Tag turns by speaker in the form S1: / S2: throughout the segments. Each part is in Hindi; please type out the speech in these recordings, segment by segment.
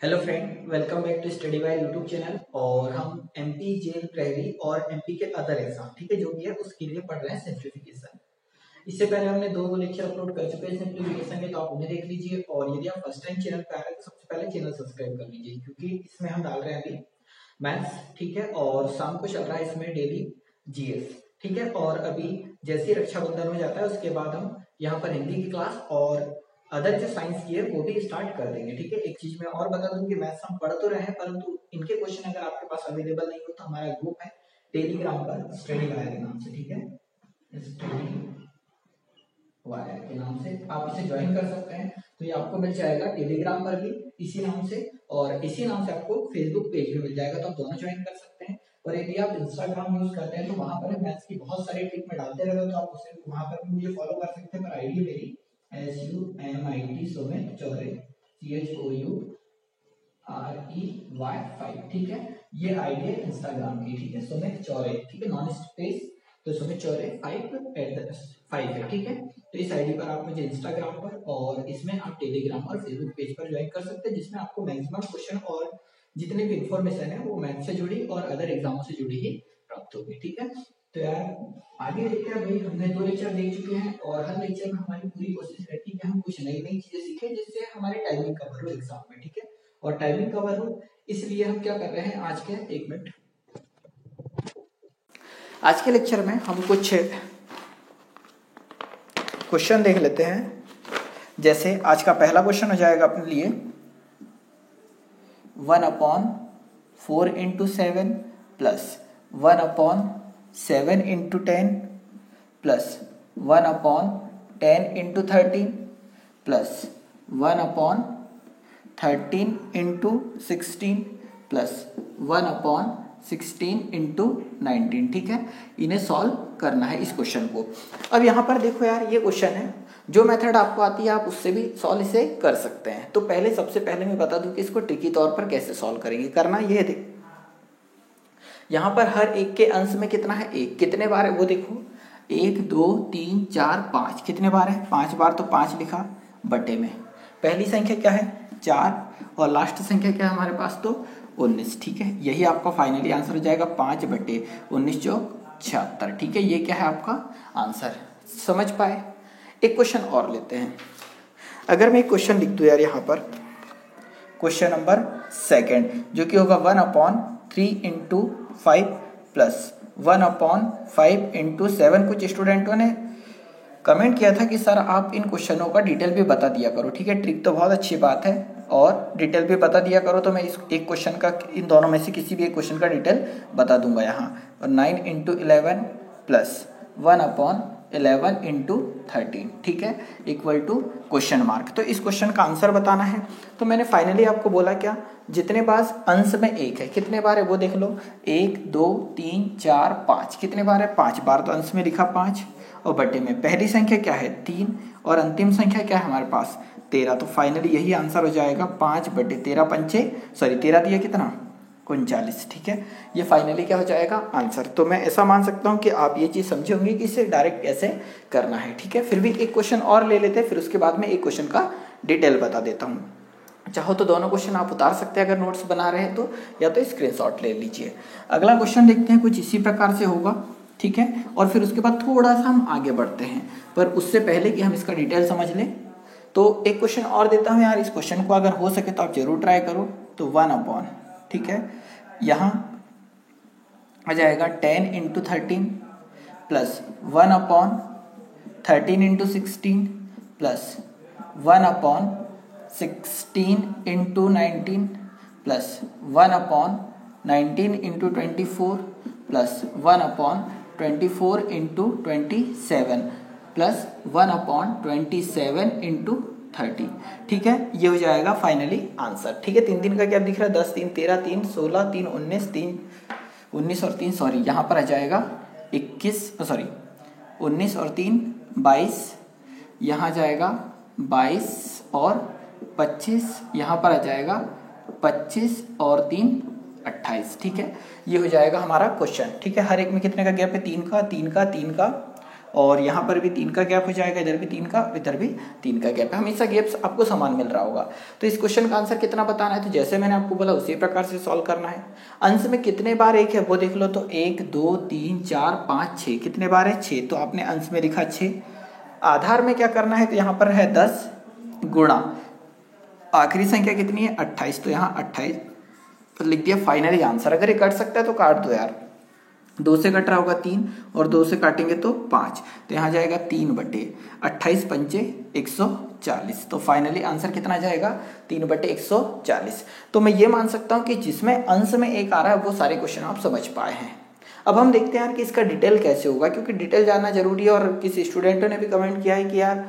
S1: Hello friend, welcome back to study by YouTube channel. और हम एमपी जेल प्रहरी और एमपी के अदर एग्जाम, ठीक है, जो भी है उसके लिए पढ़ रहे हैं सिंप्लीफिकेशन। इससे पहले हमने दो लेक्चर अपलोड कर चुके हैं सिंप्लीफिकेशन के, तो आप उन्हें देख लीजिए। और यदि आप फर्स्ट टाइम चैनल पे आ रहे हैं तो सबसे पहले चैनल सब्सक्राइब कर लीजिए, क्योंकि इसमें हम डाल रहे हैं अभी मैथ्स, ठीक है। और शाम को चल रहा है इसमें डेली जीएस, ठीक है। और अभी जैसे ही रक्षाबंधन हो जाता है उसके बाद हम यहाँ पर हिंदी की क्लास और अदर जो साइंस की है वो भी स्टार्ट कर देंगे, ठीक है। एक चीज मैं और बता दूं कि मैथ्स हम पढ़ तो रहे हैं, परंतु इनके क्वेश्चन अगर आपके पास अवेलेबल नहीं हो तो हमारा ग्रुप है टेलीग्राम पर स्टडी वायर के नाम से, ठीक है, स्टडी वायर के नाम से आप इसे ज्वाइन कर सकते हैं। तो ये आपको मिल जाएगा टेलीग्राम पर भी इसी नाम से, और इसी नाम से आपको फेसबुक पेज भी मिल जाएगा, तो आप दोनों ज्वाइन कर सकते हैं। और यदि आप इंस्टाग्राम यूज करते हैं तो वहां पर मैथ्स की बहुत सारी ट्रिक में डालते रहते हो, तो आप उसे वहां पर भी मुझे फॉलो कर सकते हैं। पर आईडी मेरी SUMIT सुमित चौरे CHOUREY 5, ठीक है। ये आईडी है इंस्टाग्राम की, ठीक है, सुमित चौरे, ठीक है, नॉन स्पेस, तो सुमित चौरे 5 है, ठीक है। तो इस आईडी पर आप मुझे इंस्टाग्राम पर और इसमें आप टेलीग्राम और फेसबुक पेज पर ज्वाइन कर सकते हैं, जिसमें आपको मैक्सिमम क्वेश्चन और जितने भी इंफॉर्मेशन है वो मैथ से जुड़ी और अदर एग्जामों से जुड़ी ही प्राप्त होगी, ठीक है। तो यार आगे देखते हैं भाई, हमने 2 लेक्चर देख चुके हैं और हर लेक्चर में हमारी पूरी कोशिश रहती है कि हम कुछ नई नई चीजें सीखें जिससे हमारी टाइमिंग कवर हो एग्जाम में, ठीक है। और टाइमिंग कवर हो इसलिए हम क्या कर रहे हैं आज के 1 मिनट, आज के लेक्चर में हम कुछ क्वेश्चन देख लेते हैं। जैसे आज का पहला क्वेश्चन हो जाएगा अपने लिए 1/4 × 7 प्लस 1/7 × 10 प्लस 1/10 × 13 प्लस 1/13 × 16 प्लस 1/16 × 19, ठीक है। इन्हें सॉल्व करना है इस क्वेश्चन को। अब यहाँ पर देखो यार, ये क्वेश्चन है, जो मेथड आपको आती है आप उससे भी सॉल्व इसे कर सकते हैं। तो सबसे पहले मैं बता दूं कि इसको ट्रिकी तौर पर कैसे सॉल्व करेंगे। करना ये है, देख यहाँ पर हर एक के अंश में कितना है, 1, कितने बार है वो देखो, 1 2 3 4 5, कितने बार है, 5 बार, तो 5 लिखा बटे में। पहली संख्या क्या है, 4, और लास्ट संख्या क्या है हमारे पास, तो 19, ठीक है। यही आपका फाइनली आंसर हो जाएगा, 5/19 × 76, ठीक है। ये क्या है आपका आंसर, समझ पाए। एक क्वेश्चन और लेते हैं। अगर मैं एक क्वेश्चन लिख दूं यार यहाँ पर, क्वेश्चन नंबर 2 जो कि होगा 1/3 × 5 प्लस 1/5 × 7। कुछ स्टूडेंटों ने कमेंट किया था कि सर आप इन क्वेश्चनों का डिटेल भी बता दिया करो, ठीक है। ट्रिक तो बहुत अच्छी बात है और डिटेल भी बता दिया करो, तो मैं इस एक क्वेश्चन का, इन दोनों में से किसी भी एक क्वेश्चन का डिटेल बता दूंगा यहाँ। और 9 × 11 प्लस 1/11 × 13, ठीक है, इक्वल टू क्वेश्चन मार्क। तो इस क्वेश्चन का आंसर बताना है। तो मैंने फाइनली आपको बोला क्या, जितने बार अंश में 1 है, कितने बार है वो देख लो, 1 2 3 4 5, कितने बार है, 5 बार, तो अंश में लिखा 5, और बटे में पहली संख्या क्या है 3, और अंतिम संख्या क्या है हमारे पास 13। तो फाइनली यही आंसर हो जाएगा, 5/13 पंचे, सॉरी 13 दिया कितना, 39, ठीक है। ये फाइनली क्या हो जाएगा आंसर। तो मैं ऐसा मान सकता हूँ कि आप ये चीज़ समझे होंगे कि इसे डायरेक्ट कैसे करना है, ठीक है। फिर भी एक क्वेश्चन और ले लेते हैं, फिर उसके बाद में एक क्वेश्चन का डिटेल बता देता हूँ। चाहो तो दोनों क्वेश्चन आप उतार सकते हैं अगर नोट्स बना रहे हैं तो, या तो स्क्रीनशॉट ले लीजिए। अगला क्वेश्चन देखते हैं, कुछ इसी प्रकार से होगा, ठीक है। और फिर उसके बाद थोड़ा सा हम आगे बढ़ते हैं, पर उससे पहले कि हम इसका डिटेल समझ लें तो एक क्वेश्चन और देता हूँ यार। इस क्वेश्चन को अगर हो सके तो आप जरूर ट्राई करो। तो 1/, ठीक है, यहाँ आ जाएगा 10 × 13 plus 1/13 × 16 plus 1/16 × 19 plus 1/19 × 24 plus 1/24 × 27 plus 1/27 × 30, ठीक है। ये हो जाएगा फाइनली आंसर, ठीक है। 3 दिन का क्या दिख रहा है, 10 3 13 3 16 3 19 और 3 सॉरी यहाँ पर आ जाएगा 21, सॉरी 19 और 3 22, यहाँ जाएगा 22 और 25, यहाँ पर आ जाएगा 25 और 3 28, ठीक है। ये हो जाएगा हमारा क्वेश्चन, ठीक है। हर एक में कितने का गैप है, 3 का 3 का 3 का और यहाँ पर भी 3 का गैप हो जाएगा, इधर भी 3 का, इधर भी 3 का गैप है, हमेशा गैप्स आपको समान मिल रहा होगा। तो इस क्वेश्चन का आंसर कितना बताना है, तो जैसे मैंने आपको बोला उसी प्रकार से सॉल्व करना है। अंश में कितने बार 1 है वो देख लो, तो 1 2 3 4 5 6, कितने बार है 6, तो आपने अंश में लिखा 6। आधार में क्या करना है, तो यहाँ पर है 10 गुणा आखिरी संख्या कितनी है 28, तो यहाँ 28 तो लिख दिया फाइनली आंसर। अगर ये कट सकता है तो काट दो यार, 2 से कट रहा होगा 3 और 2 से काटेंगे तो 5, तो यहाँ जाएगा 3/28 पंचे 140, तो फाइनली आंसर कितना जाएगा 3/140। तो मैं ये मान सकता हूँ कि जिसमें अंश में 1 आ रहा है वो सारे क्वेश्चन आप समझ पाए हैं। अब हम देखते हैं यार कि इसका डिटेल कैसे होगा, क्योंकि डिटेल जानना जरूरी है। और किसी स्टूडेंटों ने भी कमेंट किया है कि यार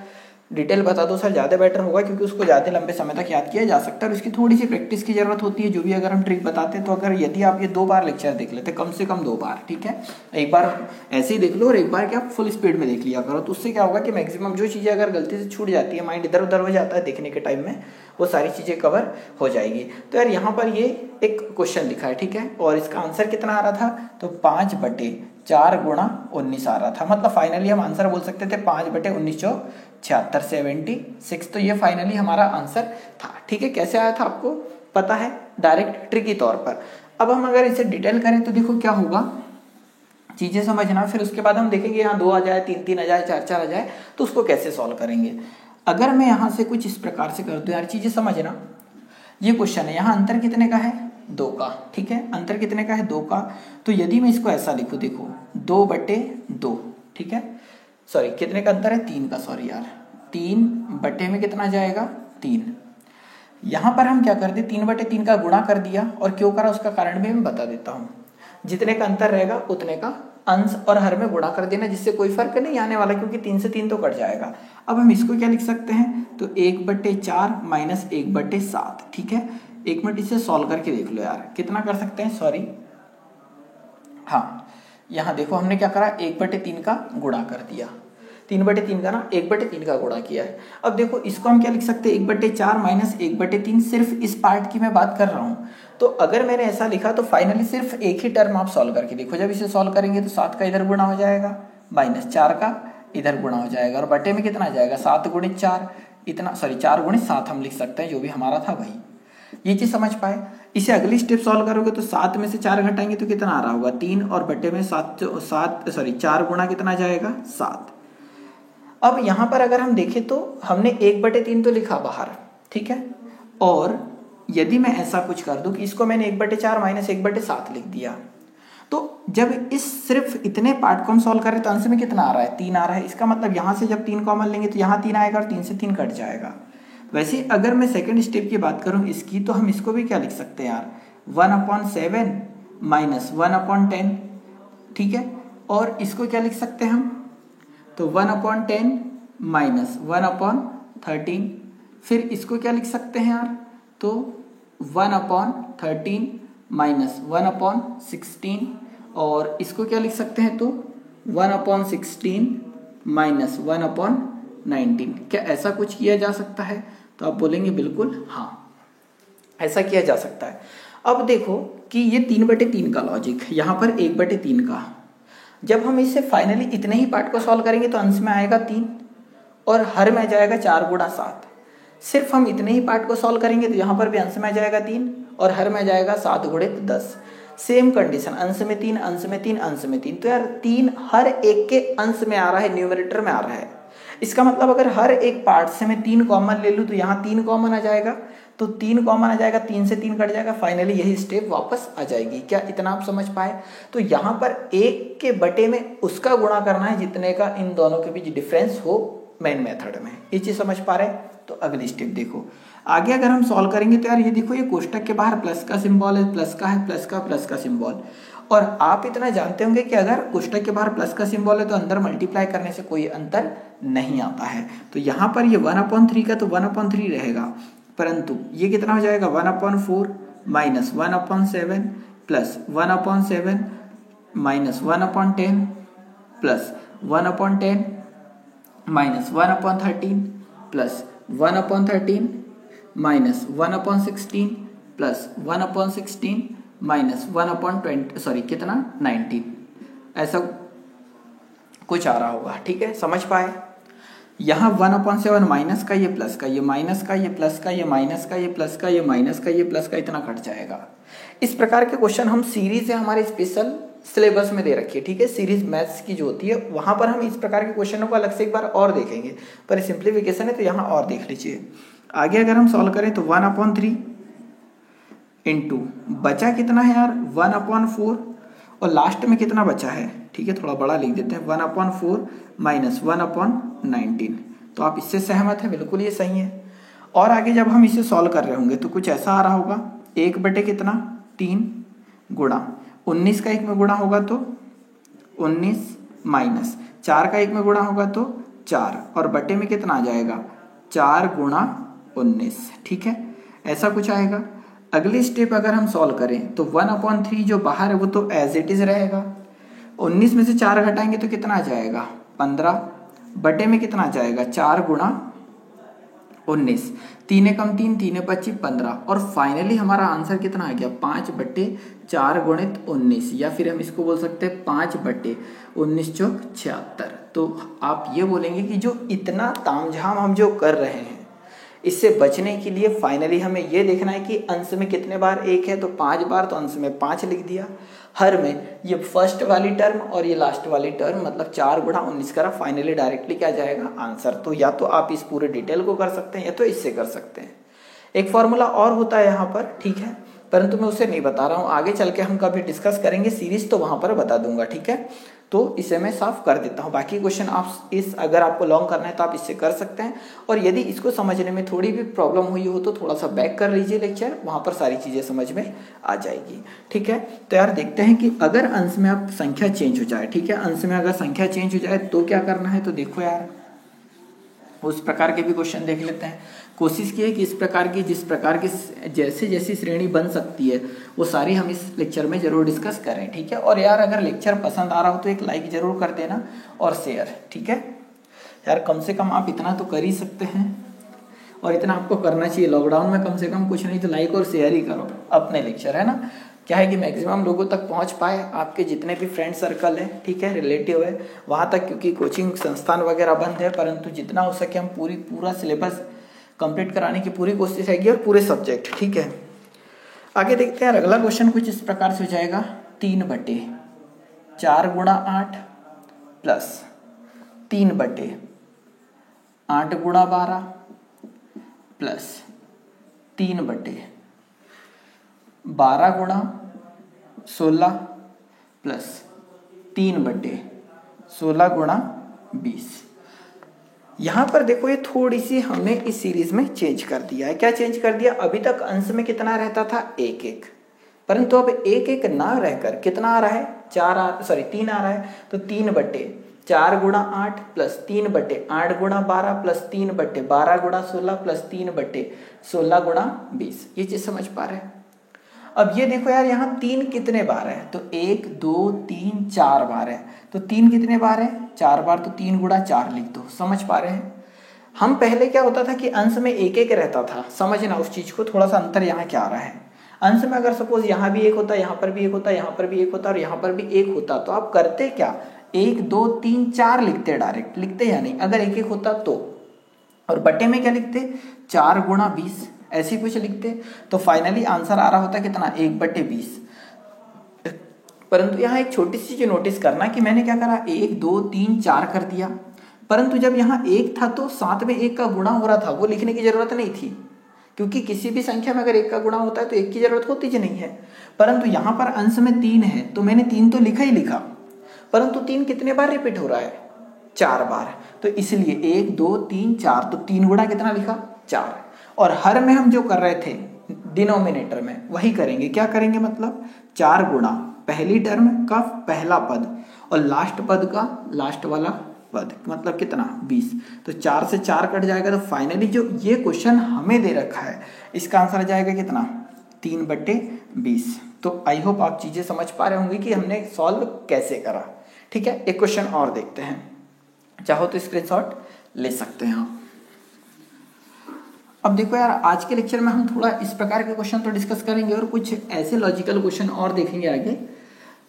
S1: डिटेल बता दो सर, ज़्यादा बेटर होगा, क्योंकि उसको ज़्यादा लंबे समय तक याद किया जा सकता है और उसकी थोड़ी सी प्रैक्टिस की जरूरत होती है। जो भी अगर हम ट्रिक बताते हैं तो अगर यदि आप ये 2 बार लेक्चर देख लेते, कम से कम 2 बार, ठीक है, एक बार ऐसे ही देख लो और एक बार क्या फुल स्पीड में देख लिया करो, तो उससे क्या होगा कि मैक्सिमम जो चीज़ें अगर गलती से छूट जाती है, माइंड इधर उधर हो जाता है देखने के टाइम में, वो सारी चीज़ें कवर हो जाएगी। तो यार यहाँ पर ये एक क्वेश्चन लिखा है, ठीक है, और इसका आंसर कितना आ रहा था, तो 5/4 गुणा 19 आ रहा था। मतलब फाइनली हम आंसर बोल सकते थे 5/19 76 76, तो ये फाइनली हमारा आंसर था। ठीक है, कैसे आया था आपको पता है, डायरेक्ट ट्रिकी तौर पर। अब हम अगर इसे डिटेल करें तो देखो क्या होगा, चीजें समझना, फिर उसके बाद हम देखेंगे यहाँ 2 आ जाए, 3 3 आ जाए, 4 4 आ जाए, तो उसको कैसे सॉल्व करेंगे। अगर मैं यहाँ से कुछ इस प्रकार से कर दूं यार, चीजें समझना, ये क्वेश्चन है, यहाँ अंतर कितने का है 2 का, ठीक है, अंतर कितने का है 2 का। तो यदि मैं इसको ऐसा लिखूं, देखो 2/2, ठीक है, सॉरी कितने का अंतर है 3 का, सॉरी यार 3 में कितना जाएगा 3। यहाँ पर हम क्या कर दे, 3/3 का गुणा कर दिया, और क्यों करा उसका कारण भी मैं बता देता हूँ। जितने का अंतर रहेगा उतने का अंश और हर में गुणा कर देना, जिससे कोई फर्क नहीं आने वाला, क्योंकि 3 से 3 तो कट जाएगा। अब हम इसको क्या लिख सकते हैं, तो 1/4 माइनस 1/7, ठीक है। 1 मिनट इसे सॉल्व करके देख लो यार, कितना कर सकते हैं, सॉरी हाँ, यहाँ देखो हमने क्या करा, 1/3 का गुणा कर दिया, 3/3 का ना 1/3 का गुणा किया है। अब देखो इसको हम क्या लिख सकते हैं, 1/4 माइनस 1/3, सिर्फ इस पार्ट की मैं बात कर रहा हूँ। तो अगर मैंने ऐसा लिखा तो फाइनली सिर्फ एक ही टर्म आप सॉल्व करके देखो, जब इसे सॉल्व करेंगे तो 7 का इधर गुणा हो जाएगा, माइनस 4 का इधर गुणा हो जाएगा, और बटे में कितना आ जाएगा 7 × 4, इतना, सॉरी 4 × 7 हम लिख सकते हैं, जो भी हमारा था वही। ये चीज समझ पाए। इसे अगली स्टेप सॉल्व करोगे तो 7 में से 4 घटाएंगे तो कितना आ रहा होगा 3, और बटे में 4 गुणा कितना जाएगा 7। अब यहाँ पर अगर हम देखें तो हमने 1/3 तो लिखा बाहर, ठीक है, और यदि मैं ऐसा कुछ कर दूं कि इसको मैंने 1/4 माइनस 1/7 लिख दिया, तो जब इस सिर्फ इतने पार्ट को हम सॉल्व करें तो अंश में कितना आ रहा है 3 आ रहा है। इसका मतलब यहाँ से जब 3 कॉमन लेंगे तो यहाँ 3 आएगा और 3 से 3 कट जाएगा। वैसे अगर मैं सेकंड स्टेप की बात करूं इसकी, तो हम इसको भी क्या लिख सकते हैं यार, 1/7 माइनस 1/10, ठीक है, और इसको क्या लिख सकते हैं हम, तो 1/10 माइनस 1/13, फिर इसको क्या लिख सकते हैं यार, तो 1/13 माइनस 1/16, और इसको क्या लिख सकते हैं, तो 1/16 माइनस 1/19। क्या ऐसा कुछ किया जा सकता है, तो आप बोलेंगे बिल्कुल हाँ, ऐसा किया जा सकता है। अब देखो कि ये 3/3 का लॉजिक, यहाँ पर 1/3 का, जब हम इसे फाइनली इतने ही पार्ट को सॉल्व करेंगे तो अंश में आएगा 3 और हर में जाएगा 4 × 7। सिर्फ हम इतने ही पार्ट को सॉल्व करेंगे तो यहाँ पर भी अंश में जाएगा 3 और हर में जाएगा 7 × 10। सेम कंडीशन, अंश में 3, अंश में 3, अंश में 3, तो यार 3 हर एक के अंश में आ रहा है, न्यूमरेटर में आ रहा है। इसका मतलब अगर हर एक पार्ट से मैं 3 कॉमन ले लूँ तो यहाँ 3 कॉमन आ जाएगा, तो 3 कॉमन आ जाएगा, 3 से 3 कट जाएगा, फाइनली यही स्टेप वापस आ जाएगी। क्या इतना आप समझ पाए। तो यहाँ पर 1 के बटे में उसका गुणा करना है जितने का इन दोनों के बीच डिफरेंस हो मेन मेथड में। ये चीज समझ पा रहे हैं। तो अगली स्टेप देखो, आगे अगर हम सॉल्व करेंगे तो यार ये देखो, ये कोष्टक के बाहर प्लस का सिंबल है, प्लस का है, प्लस का सिंबल। और आप इतना जानते होंगे कि अगर कोष्टक के बाहर प्लस का सिंबल है तो अंदर मल्टीप्लाई करने से कोई अंतर नहीं आता है। तो यहाँ पर ये 1/3 का तो 1/3 रहेगा, परंतु ये कितना हो जाएगा 1/4 minus 1/7 plus 1/7 minus 1/10 plus 1/10 minus 1/13 plus 1/13 minus 1/16 plus 1/16 minus 1/20, sorry कितना 19। ऐसा कुछ आ रहा होगा, ठीक है, समझ पाए। यहाँ 1/7 माइनस का, ये प्लस का, ये माइनस का, ये प्लस का, ये माइनस का, ये प्लस का, ये माइनस का, ये प्लस का, इतना कट जाएगा। इस प्रकार के क्वेश्चन हम सीरीज है हमारे स्पेशल सिलेबस में दे रखी है, ठीक है, सीरीज मैथ्स की जो होती है वहां पर हम इस प्रकार के क्वेश्चनों को अलग से एक बार और देखेंगे, पर सिंप्लीफिकेशन है तो यहाँ और देख लीजिए। आगे अगर हम सॉल्व करें तो 1/3 इंटू बचा कितना है यार 1/4, और लास्ट में कितना बचा है, ठीक है, थोड़ा बड़ा लिख देते हैं, 1/4 माइनस 1/19। तो आप इससे सहमत हैं? बिल्कुल ये सही है। और आगे जब हम इसे सॉल्व कर रहे होंगे तो कुछ ऐसा आ रहा होगा, 1/3 गुणा 19 का 1 में गुणा होगा तो 19 माइनस 4 का 1 में गुणा होगा तो 4, और बटे में कितना आ जाएगा 4 गुणा 19, ठीक है, ऐसा कुछ आएगा। अगली स्टेप अगर हम सॉल्व करें तो 1/3 जो बाहर है वो तो एज इट इज रहेगा, 19 में से 4 घटाएंगे तो कितना आ जाएगा 15, बटे में कितना आ जाएगा 4 गुणा 19, 3 कम 3, 3 25 15, और फाइनली हमारा आंसर कितना आ गया 5/4 गुणित 19, या फिर हम इसको बोल सकते हैं 5/19 चौक 76। तो आप ये बोलेंगे कि जो इतना तामझाम हम जो कर रहे हैं इससे बचने के लिए फाइनली हमें ये देखना है कि अंश में कितने बार 1 है, तो 5 बार, तो अंश में 5 लिख दिया। हर में ये फर्स्ट वाली टर्म और ये लास्ट वाली टर्म, मतलब 4 गुणा 19 करा, फाइनली डायरेक्टली क्या जाएगा आंसर। तो या तो आप इस पूरे डिटेल को कर सकते हैं या तो इससे कर सकते हैं। एक फॉर्मूला और होता है यहाँ पर, ठीक है, परंतु मैं उसे नहीं बता रहा हूँ, आगे चल के हम कभी डिस्कस करेंगे सीरीज तो वहां पर बता दूंगा, ठीक है। तो इसे मैं साफ कर देता हूँ। बाकी क्वेश्चन आप इस अगर आपको लॉन्ग करना है तो आप इससे कर सकते हैं, और यदि इसको समझने में थोड़ी भी प्रॉब्लम हुई हो तो थोड़ा सा बैक कर लीजिए लेक्चर, वहां पर सारी चीजें समझ में आ जाएगी, ठीक है। तो यार देखते हैं कि अगर अंश में आप संख्या चेंज हो जाए, ठीक है, अंश में अगर संख्या चेंज हो जाए तो क्या करना है। तो देखो यार उस प्रकार के भी क्वेश्चन देख लेते हैं। कोशिश की है कि इस प्रकार की जिस प्रकार की जैसे जैसी श्रेणी बन सकती है वो सारी हम इस लेक्चर में जरूर डिस्कस करें, ठीक है। और यार अगर लेक्चर पसंद आ रहा हो तो एक लाइक जरूर कर देना और शेयर, ठीक है यार, कम से कम आप इतना तो कर ही सकते हैं, और इतना आपको करना चाहिए। लॉकडाउन में कम से कम कुछ नहीं तो लाइक और शेयर ही करो अपने लेक्चर, है ना। क्या है कि मैक्सिमम लोगों तक पहुंच पाए, आपके जितने भी फ्रेंड सर्कल है, ठीक है, रिलेटिव है, वहां तक, क्योंकि कोचिंग संस्थान वगैरह बंद है, परंतु जितना हो सके हम पूरा सिलेबस कंप्लीट कराने की पूरी कोशिश रहेगी, और पूरे सब्जेक्ट, ठीक है। आगे देखते हैं अगला क्वेश्चन कुछ इस प्रकार से हो जाएगा, 3/4 गुणा 8 प्लस 3/8 गुणा 12 प्लस 3/12 गुणा 16 प्लस 3/16 गुणा 20। यहां पर देखो ये थोड़ी सी हमने इस सीरीज में चेंज कर दिया है। क्या चेंज कर दिया, अभी तक अंश में कितना रहता था 1-1, परंतु अब 1-1 ना रहकर कितना आ रहा है 3 आ रहा है। तो 3/4 गुणा 8 प्लस 3/8 गुणा 12 प्लस 3/12 गुणा 16 प्लस 3/16 गुणा 20। ये चीज समझ पा रहे हैं। अब ये देखो यार यहाँ 3 कितने बार है, तो 1 2 3 4 बार है। तो 3 कितने बार है 4 बार, तो 3 गुणा 4 लिख दो। समझ पा रहे हैं। हम पहले क्या होता था कि अंश में 1-1 रहता था, समझना उस चीज को, थोड़ा सा अंतर यहाँ क्या आ रहा है। अंश में अगर सपोज यहाँ भी 1 होता, यहाँ पर भी 1 होता, यहाँ पर भी 1 होता और यहाँ पर भी 1 होता, तो आप करते क्या 1 2 3 4 लिखते, डायरेक्ट लिखते या नहीं, अगर 1-1 होता तो। और बटे में क्या लिखते 4 गुणा 20 ऐसे कुछ लिखते, तो फाइनली आंसर आ रहा होता कितना 1/20। परंतु यहाँ एक छोटी सी चीज नोटिस करना कि मैंने क्या करा 1 2 3 4 कर दिया, परंतु जब यहाँ 1 था तो साथ में 1 का गुणा हो रहा था, वो लिखने की जरूरत नहीं थी, क्योंकि किसी भी संख्या में अगर 1 का गुणा होता है तो 1 की जरूरत होती ही नहीं है। परंतु यहाँ पर अंश में 3 है तो मैंने 3 तो लिखा ही लिखा, परंतु 3 कितने बार रिपीट हो रहा है 4 बार, तो इसलिए 1 2 3 4, तो 3 गुणा कितना लिखा 4। और हर में हम जो कर रहे थे डिनोमिनेटर में वही करेंगे। क्या करेंगे मतलब 4 गुणा पहली टर्म का पहला पद और लास्ट पद का लास्ट वाला पद, मतलब कितना 20। तो 4 से 4 कट जाएगा, तो फाइनली जो ये क्वेश्चन हमें दे रखा है इसका आंसर आ जाएगा कितना 3/20। तो आई होप आप चीजें समझ पा रहे होंगे कि हमने सॉल्व कैसे करा। ठीक है, एक क्वेश्चन और देखते हैं, चाहो तो स्क्रीनशॉट ले सकते हैं आप। अब देखो यार आज के लेक्चर में हम थोड़ा इस प्रकार के क्वेश्चन तो डिस्कस करेंगे और कुछ ऐसे लॉजिकल क्वेश्चन और देखेंगे आगे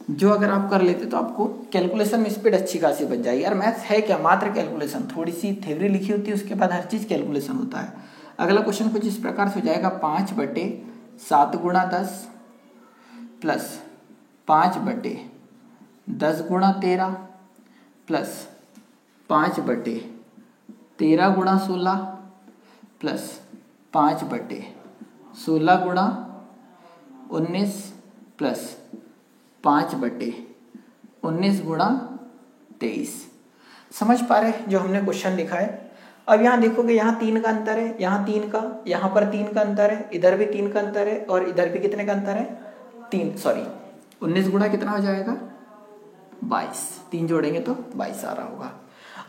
S1: जो अगर आप कर लेते तो आपको कैलकुलेशन में स्पीड अच्छी खासी बच जाएगी। यार मैथ्स है क्या, मात्र कैलकुलेशन, थोड़ी सी थ्योरी लिखी होती है, उसके बाद हर चीज़ कैलकुलेशन होता है। अगला क्वेश्चन कुछ इस प्रकार से हो जाएगा, 5/7 × 10 प्लस 5/10 × 13 प्लस 5/13 × 16 प्लस 5/16 × 19 प्लस 5/19 × 23। समझ पा रहे जो हमने क्वेश्चन लिखा है। अब यहाँ देखोगे, यहाँ 3 का अंतर है, यहाँ 3 का, यहाँ पर 3 का अंतर है, इधर भी 3 का अंतर है और इधर भी कितने का अंतर है, 19 गुणा कितना हो जाएगा, 22। 3 जोड़ेंगे तो 22 आ रहा होगा।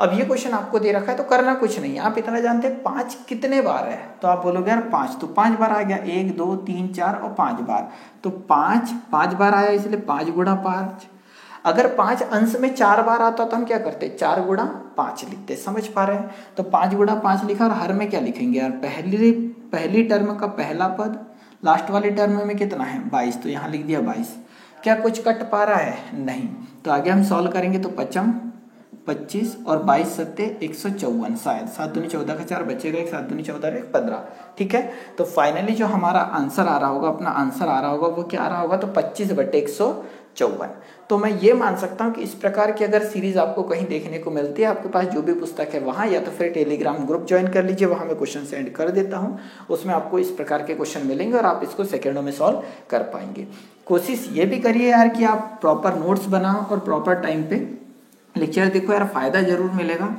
S1: अब ये क्वेश्चन आपको दे रखा है तो करना कुछ नहीं, आप इतना जानते हैं 5 कितने बार है, तो आप बोलोगे यार 5, तो 5 बार आ गया, 1 2 3 4 और 5 बार, तो 5 बार आया, इसलिए 5 × 5। अगर 5 अंश में 4 बार आता तो हम क्या करते, 4 × 5 लिखते। समझ पा रहे हैं, तो 5 × 5 लिखा, और हर में क्या लिखेंगे यार, पहली टर्म का पहला पद, लास्ट वाली टर्म में कितना है 22, तो यहाँ लिख दिया 22। क्या कुछ कट पा रहा है, नहीं, तो आगे हम सॉल्व करेंगे तो 25 और 22 सत्ते 154, शायद 7 दूनी 14 का 4 बचेगा, 1 7 दूनी 14 1 15। ठीक है, तो फाइनली जो हमारा आंसर आ रहा होगा, अपना आंसर आ रहा होगा, वो क्या आ रहा होगा, तो 25/154। तो मैं ये मान सकता हूँ कि इस प्रकार की अगर सीरीज आपको कहीं देखने को मिलती है, आपके पास जो भी पुस्तक है वहाँ, या तो फिर टेलीग्राम ग्रुप ज्वाइन कर लीजिए, वहाँ मैं क्वेश्चन सेंड कर देता हूँ, उसमें आपको इस प्रकार के क्वेश्चन मिलेंगे और आप इसको सेकेंडों में सॉल्व कर पाएंगे। कोशिश ये भी करिए यार कि आप प्रॉपर नोट्स बनाओ और प्रॉपर टाइम पे लेक्चर देखो यार, फ़ायदा ज़रूर मिलेगा।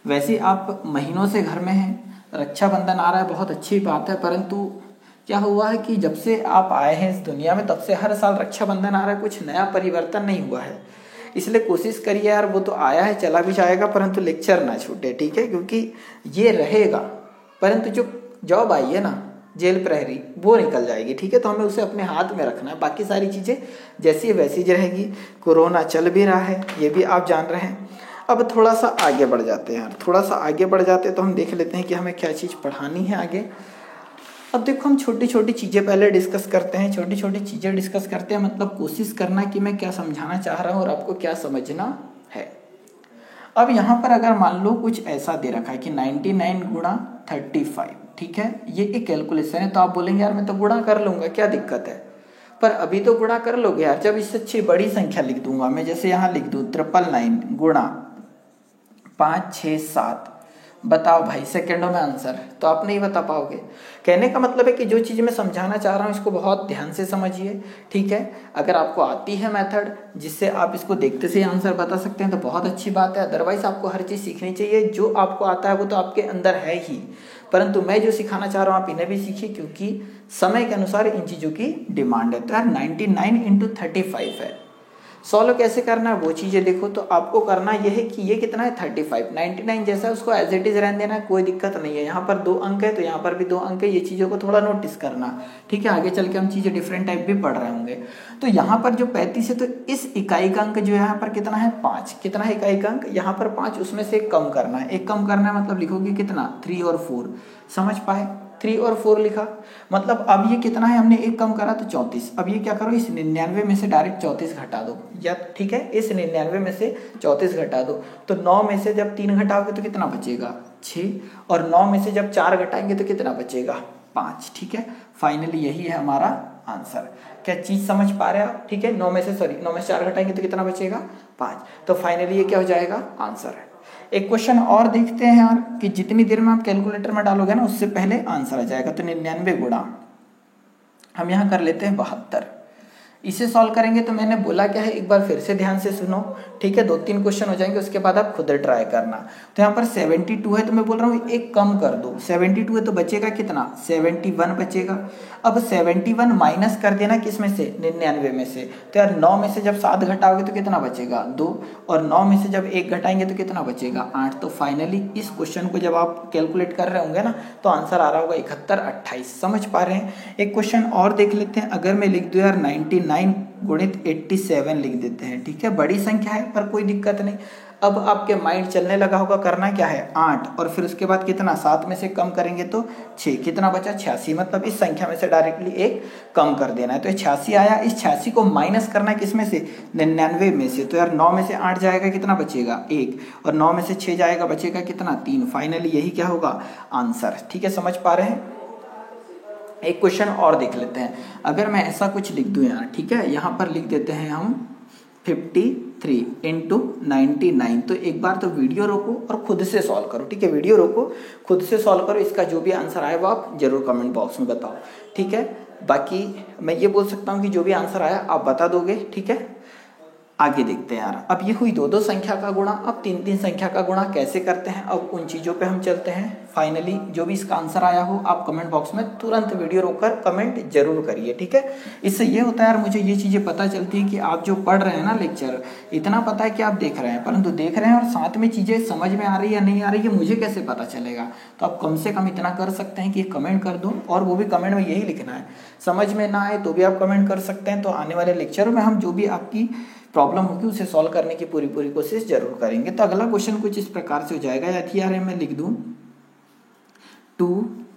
S1: वैसे आप महीनों से घर में हैं, रक्षाबंधन आ रहा है, बहुत अच्छी बात है, परंतु क्या हुआ है कि जब से आप आए हैं इस दुनिया में, तब से हर साल रक्षाबंधन आ रहा है, कुछ नया परिवर्तन नहीं हुआ है। इसलिए कोशिश करिए यार, वो तो आया है चला भी जाएगा, परंतु लेक्चर ना छूटे, ठीक है, क्योंकि ये रहेगा, परंतु जो जॉब आई है ना, जेल प्रहरी, वो निकल जाएगी। ठीक है, तो हमें उसे अपने हाथ में रखना है, बाकी सारी चीज़ें जैसी वैसी रहेगी। कोरोना चल भी रहा है, ये भी आप जान रहे हैं। अब थोड़ा सा आगे बढ़ जाते हैं यार, थोड़ा सा आगे बढ़ जाते हैं तो हम देख लेते हैं कि हमें क्या चीज़ पढ़ानी है आगे। अब देखो, हम छोटी छोटी चीज़ें पहले डिस्कस करते हैं, छोटी छोटी चीज़ें डिस्कस करते हैं, मतलब कोशिश करना कि मैं क्या समझाना चाह रहा हूँ और आपको क्या समझना है। अब यहाँ पर अगर मान लो कुछ ऐसा दे रखा है कि 99 × 35, ठीक है, ये एक कैलकुलेशन है, तो आप बोलेंगे यार मैं तो गुणा कर लूँगा, क्या दिक्कत है, पर अभी तो गुणा कर लोगे यार, जब इससे अच्छी बड़ी संख्या लिख दूंगा मैं, जैसे यहाँ लिख दूँ 999 गुणा 5 6 7, बताओ भाई सेकेंडों में आंसर, तो आप नहीं बता पाओगे। कहने का मतलब है कि जो चीज़ मैं समझाना चाह रहा हूँ इसको बहुत ध्यान से समझिए। ठीक है, अगर आपको आती है मेथड जिससे आप इसको देखते से आंसर बता सकते हैं तो बहुत अच्छी बात है, अदरवाइज आपको हर चीज़ सीखनी चाहिए। जो आपको आता है वो तो आपके अंदर है ही, परंतु मैं जो सिखाना चाह रहा हूँ आप इन्हें भी सीखिए, क्योंकि समय के अनुसार इन चीज़ों की डिमांड है। तो यार 99 × 35 है, सॉल्व कैसे करना है वो चीज़ें देखो। तो आपको करना यह है कि ये कितना है 35, 99 जैसा है उसको एज इट इज रहने देना है, कोई दिक्कत नहीं है। यहाँ पर 2 अंक है तो यहाँ पर भी 2 अंक है, ये चीज़ों को थोड़ा नोटिस करना। ठीक है, आगे चल के हम चीज़ें डिफरेंट टाइप भी पढ़ रहे होंगे। तो यहाँ पर जो 35 है तो इस इकाई का अंक जो यहाँ पर कितना है 5, कितना है इकाई का अंक यहाँ पर 5, उसमें से एक कम करना है। एक कम करना है मतलब लिखोगे कितना 3 और 4, समझ पाए, 3 और 4 लिखा, मतलब अब ये कितना है, हमने एक कम करा तो 34। अब ये क्या करो, इस 99 में से डायरेक्ट 34 घटा दो, या ठीक है इस 99 में से 34 घटा दो, तो 9 में से जब 3 घटाओगे तो कितना बचेगा 6, और 9 में से जब 4 घटाएंगे तो कितना बचेगा 5। ठीक है, फाइनली यही है हमारा आंसर। क्या चीज़ समझ पा रहे हैं आप? ठीक है, 9 में से 4 घटाएंगे तो कितना बचेगा 5, तो फाइनली ये क्या हो जाएगा आंसर है। एक क्वेश्चन और देखते हैं यार, कि जितनी देर में आप कैलकुलेटर में डालोगे ना उससे पहले आंसर आ जाएगा। तो 99 गुणा हम यहाँ कर लेते हैं 72, इसे सॉल्व करेंगे। तो मैंने बोला क्या है, एक बार फिर से ध्यान से सुनो। ठीक है, 2-3 क्वेश्चन हो जाएंगे, उसके बाद आप खुद ट्राई करना। तो यहाँ पर 72 है तो मैं बोल रहा हूँ एक कम कर दो, 72 है तो बचेगा कितना 71 बचेगा। अब 71 माइनस कर देना किस में से 99 में से, तो यार 9 में से जब 7 घटाओगे तो कितना बचेगा 2, और 9 में से जब 1 घटाएंगे तो कितना बचेगा 8। तो फाइनली इस क्वेश्चन को जब आप कैलकुलेट कर रहे होंगे ना तो आंसर आ रहा होगा 71 28। समझ पा रहे हैं। एक क्वेश्चन और देख लेते हैं, अगर मैं लिख दूं यार 99 × 87 लिख देते हैं। ठीक है, बड़ी संख्या है पर कोई दिक्कत नहीं। अब आपके माइंड चलने लगा होगा करना क्या है 8 और फिर उसके बाद कितना 7 में से कम करेंगे तो 6, कितना बचा 86, मतलब इस संख्या में से डायरेक्टली एक कम कर देना है। तो 86 आया, इस 86 को माइनस करना है किसमें से 99 में से। तो यार 9 में से 8 जाएगा कितना बचेगा 1 और 9 में से 6 जाएगा बचेगा कितना 3। फाइनली यही क्या होगा आंसर। ठीक है, समझ पा रहे हैं। एक क्वेश्चन और देख लेते हैं। अगर मैं ऐसा कुछ लिख दूं यार, ठीक है, यहाँ पर लिख देते हैं हम 53 इंटू 99। तो एक बार तो वीडियो रोको और खुद से सॉल्व करो। ठीक है, वीडियो रोको, खुद से सॉल्व करो। इसका जो भी आंसर आए वो आप जरूर कमेंट बॉक्स में बताओ। ठीक है, बाकी मैं ये बोल सकता हूँ कि जो भी आंसर आया आप बता दोगे। ठीक है, आगे देखते हैं यार। अब ये हुई 2-2 संख्या का गुणा, अब 3-3 संख्या का गुणा कैसे करते हैं, अब उन चीज़ों पे हम चलते हैं। फाइनली जो भी इसका आंसर आया हो आप कमेंट बॉक्स में तुरंत वीडियो रोककर कमेंट जरूर करिए। ठीक है, इससे ये होता है यार, मुझे ये चीज़ें पता चलती है कि आप जो पढ़ रहे हैं ना लेक्चर, इतना पता है कि आप देख रहे हैं, परंतु देख रहे हैं और साथ में चीज़ें समझ में आ रही है या नहीं आ रही है मुझे कैसे पता चलेगा। तो आप कम से कम इतना कर सकते हैं कि कमेंट कर दो, और वो भी कमेंट में यही लिखना है। समझ में ना आए तो भी आप कमेंट कर सकते हैं। तो आने वाले लेक्चर में हम जो भी आपकी प्रॉब्लम होगी उसे सॉल्व करने की पूरी कोशिश जरूर करेंगे। तो अगला क्वेश्चन कुछ इस प्रकार से हो जाएगा, या मैं लिख दूं 2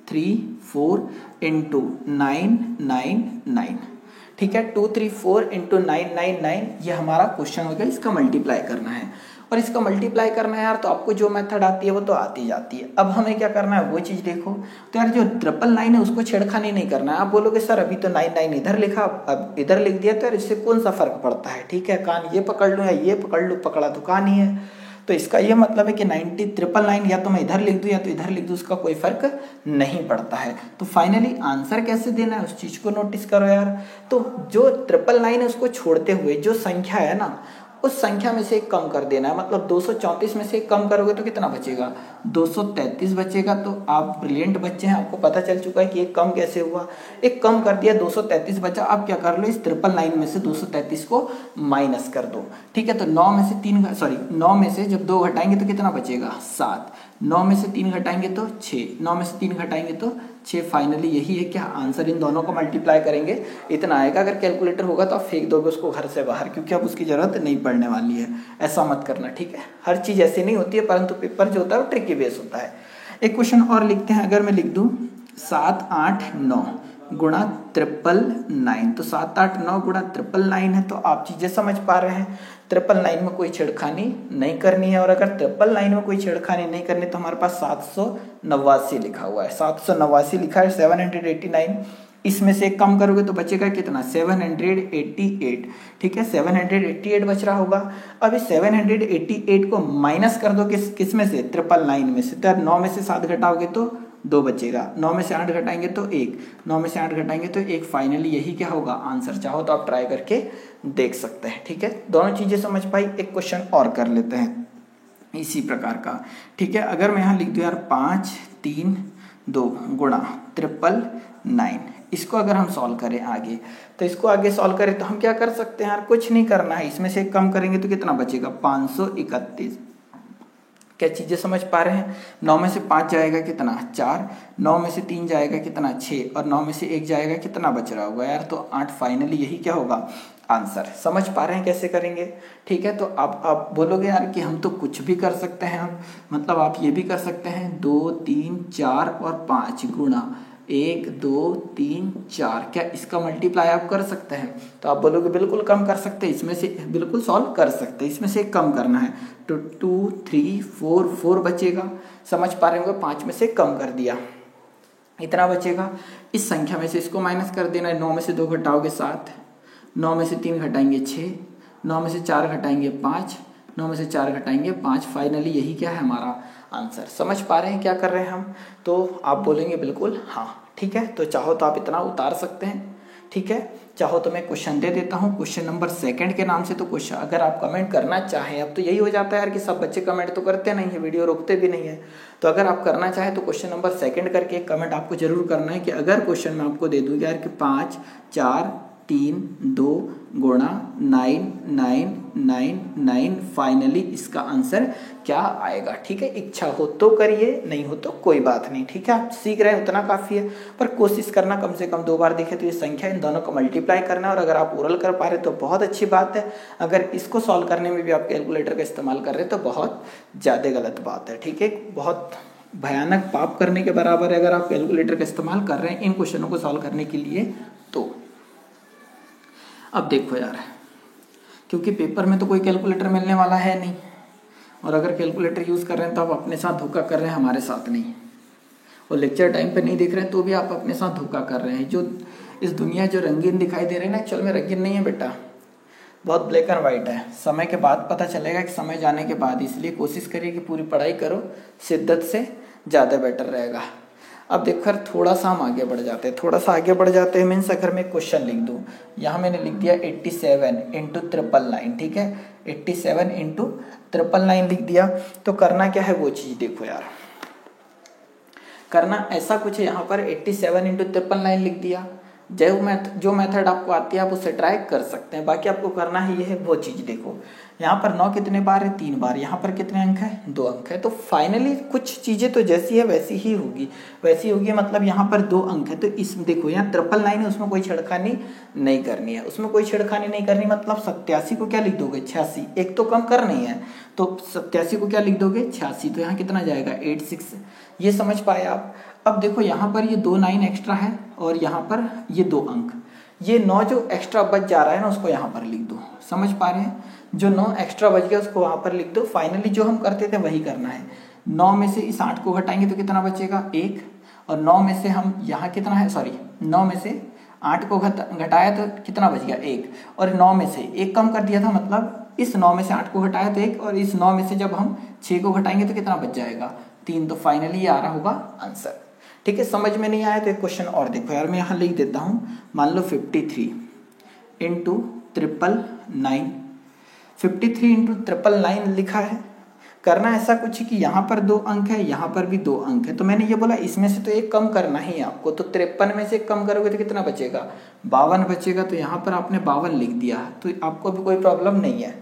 S1: 3 4 इंटू 999। ठीक है, 2 3 4 इंटू 999 ये हमारा क्वेश्चन हो गया। इसका मल्टीप्लाई करना है, और इसका मल्टीप्लाई करना है यार, तो आपको जो मेथड आती है वो तो आती जाती है। अब हमें क्या करना है वो चीज़ देखो। तो यार जो 999 है उसको छेड़खानी नहीं करना है। आप बोलोगे सर अभी तो 99 इधर लिखा, अब इधर लिख दिया, तो यार इससे कौन सा फर्क पड़ता है। ठीक है, कान ये पकड़ लूँ या ये पकड़ लूँ, पकड़ा तो कान ही है। तो इसका ये मतलब है कि 999 या तो मैं इधर लिख दूं या तो इधर लिख दूं, उसका कोई फर्क नहीं पड़ता है। तो फाइनली आंसर कैसे देना है उस चीज को नोटिस करो यार। तो जो 999 है उसको छोड़ते हुए जो संख्या है ना, उस संख्या में से एक कम कर देना है। मतलब 234 में से एक कम करोगे तो कितना बचेगा 233 बचेगा। तो आप ब्रिलियंट बच्चे हैं, आपको पता चल चुका है कि एक कम कैसे हुआ। एक कम कर दिया 233 बचा। अब क्या कर लो, इस 999 में से 233 को माइनस कर दो। ठीक है, तो 9 में से जब 2 घटाएंगे तो कितना बचेगा 7। 9 में से 3 घटाएंगे तो 6, 9 में से 3 घटाएंगे तो 6। फाइनली यही है क्या आंसर। इन दोनों को मल्टीप्लाई करेंगे इतना आएगा। अगर कैलकुलेटर होगा तो आप फेंक दोगे उसको घर से बाहर, क्योंकि अब उसकी जरूरत नहीं पड़ने वाली है। ऐसा मत करना। ठीक है, हर चीज़ ऐसी नहीं होती है, परंतु पेपर जो होता है वो ट्रिकी बेस होता है। एक क्वेश्चन और लिखते हैं। अगर मैं लिख दूँ 7 8 9 गुणा 999, तो 7 8 9 गुणा 999 है। तो आप चीज़ें समझ पा रहे हैं, 999 में कोई छेड़खानी नहीं करनी है। और अगर 999 में कोई छेड़खानी नहीं करनी तो हमारे पास 789 लिखा हुआ है। 789 लिखा है, 789। इसमें से एक कम करोगे तो बचेगा कितना 788। ठीक है, 788 बच रहा होगा। अब इस 788 को माइनस कर दो किस में से 999 में से। तो 9 में से 7 घटाओगे तो 2 बचेगा। 9 में से 8 घटाएंगे तो 1, 9 में से 8 घटाएंगे तो 1। फाइनली यही क्या होगा आंसर। चाहो तो आप ट्राई करके देख सकते हैं। ठीक है, दोनों चीजें समझ पाई। एक क्वेश्चन और कर लेते हैं इसी प्रकार का। ठीक है, अगर मैं यहाँ लिख दूँ यार 5 3 2 गुणा 999, इसको अगर हम सॉल्व करें आगे, तो इसको आगे सॉल्व करें तो हम क्या कर सकते हैं यार, कुछ नहीं करना है। इसमें से कम करेंगे तो कितना बचेगा 531। क्या चीजें समझ पा रहे हैं। 9 में से 5 जाएगा कितना 4, 9 में से 3 जाएगा कितना 6, और 9 में से 1 जाएगा कितना बच रहा होगा यार, तो 8। फाइनली यही क्या होगा आंसर। समझ पा रहे हैं कैसे करेंगे। ठीक है, तो आप बोलोगे यार कि हम तो कुछ भी कर सकते हैं। हम मतलब आप ये भी कर सकते हैं 2 3 4 और 5 गुणा 1 2 3 4। क्या इसका मल्टीप्लाई आप कर सकते हैं। तो आप बोलोगे बिल्कुल कम कर सकते हैं, इसमें से बिल्कुल सॉल्व कर सकते हैं। इसमें से कम करना है तो 2 3 4 बचेगा। समझ पा रहे होंगे, 5 में से कम कर दिया इतना बचेगा। इस संख्या में से इसको माइनस कर देना है। 9 में से 2 घटाओगे 7, 9 में से 3 घटाएंगे 6, 9 में से 4 घटाएंगे 5, 9 में से 4 घटाएंगे 5। फाइनली यही क्या है हमारा आंसर। समझ पा रहे हैं क्या कर रहे हैं हम। तो आप बोलेंगे बिल्कुल हाँ। ठीक है, तो चाहो तो आप इतना उतार सकते हैं। ठीक है, चाहो तो मैं क्वेश्चन दे देता हूँ क्वेश्चन नंबर 2 के नाम से। तो क्वेश्चन अगर आप कमेंट करना चाहें, अब तो यही हो जाता है यार कि सब बच्चे कमेंट तो करते नहीं है, वीडियो रोकते भी नहीं है। तो अगर आप करना चाहें तो क्वेश्चन नंबर 2 करके एक कमेंट आपको जरूर करना है कि अगर क्वेश्चन मैं आपको दे दूँ यार कि 5 4 3 2 गुणा 999 999 फाइनली इसका आंसर क्या आएगा। ठीक है, इच्छा हो तो करिए, नहीं हो तो कोई बात नहीं। ठीक है, आप सीख रहे हैं उतना काफ़ी है, पर कोशिश करना कम से कम 2 बार देखे तो ये संख्या इन दोनों को मल्टीप्लाई करना है। और अगर आप ओरल कर पा रहे तो बहुत अच्छी बात है, अगर इसको सॉल्व करने में भी आप कैलकुलेटर का इस्तेमाल कर रहे हैं तो बहुत ज़्यादा गलत बात है। ठीक है, बहुत भयानक पाप करने के बराबर है अगर आप कैलकुलेटर का इस्तेमाल कर रहे हैं इन क्वेश्चनों को सॉल्व करने के लिए। तो अब देखो यार, क्योंकि पेपर में तो कोई कैलकुलेटर मिलने वाला है नहीं, और अगर कैलकुलेटर यूज़ कर रहे हैं तो आप अपने साथ धोखा कर रहे हैं, हमारे साथ नहीं। और लेक्चर टाइम पे नहीं देख रहे हैं तो भी आप अपने साथ धोखा कर रहे हैं। जो इस दुनिया जो रंगीन दिखाई दे रही है ना, एक्चुअल में रंगीन नहीं है बेटा, बहुत ब्लैक एंड वाइट है। समय के बाद पता चलेगा कि समय जाने के बाद, इसलिए कोशिश करिए कि पूरी पढ़ाई करो, शिद्दत से ज़्यादा बेटर रहेगा। अब देखकर थोड़ा सा हम आगे बढ़ जाते हैं, थोड़ा सा आगे बढ़ जाते हैं मीन्स अगर मैं क्वेश्चन लिख दूँ, यहाँ मैंने लिख दिया 87 इंटू 999। ठीक है, 87 इंटू 999 लिख दिया। तो करना क्या है वो चीज़ देखो यार, करना ऐसा कुछ है, यहाँ पर 87 इंटू 999 लिख दिया। जो मेथड आपको आती है आप उससे ट्राई कर सकते हैं, बाकी आपको करना है ये है वो चीज़। देखो यहाँ पर 9 कितने बार है, 3 बार, यहाँ पर कितने अंक है, 2 अंक है। तो फाइनली कुछ चीज़ें तो जैसी है वैसी ही होगी, वैसी होगी मतलब यहाँ पर 2 अंक है। तो इसमें देखो यहाँ 999 है, उसमें कोई छेड़खानी नहीं करनी है, उसमें कोई छेड़खानी नहीं करनी मतलब 87 को क्या लिख दोगे 86, एक तो कम करनी है तो 87 को क्या लिख दोगे 86। तो यहाँ कितना जाएगा 86, ये समझ पाए आप। अब देखो यहाँ पर ये 2 9 एक्स्ट्रा है और यहाँ पर ये 2 अंक, ये 9 जो एक्स्ट्रा बच जा रहा है ना उसको यहाँ पर लिख दो, समझ पा रहे हैं, जो 9 एक्स्ट्रा बच गया उसको वहाँ पर लिख दो। फाइनली जो हम करते थे वही करना है, 9 में से इस 8 को घटाएंगे तो कितना बचेगा 1, और 9 में से हम यहाँ कितना है, सॉरी 9 में से 8 को घटाया तो कितना बच गया 1, और 9 में से 1 कम कर दिया था मतलब इस 9 में से 8 को घटाया तो 1, और इस 9 में से जब हम 6 को घटाएंगे तो कितना बच जाएगा 3। तो फाइनली ये आ रहा होगा आंसर। ठीक है, समझ में नहीं आया तो एक क्वेश्चन और देखो यार, मैं यहाँ लिख देता हूँ, मान लो 53 इंटू 999, 53 इंटू 999 लिखा है। करना ऐसा कुछ है कि यहाँ पर 2 अंक है, यहाँ पर भी 2 अंक है, तो मैंने ये बोला इसमें से तो एक कम करना ही है आपको। तो 53 में से एक कम करोगे तो कितना बचेगा 52 बचेगा। तो यहाँ पर आपने 52 लिख दिया, तो आपको भी कोई प्रॉब्लम नहीं है।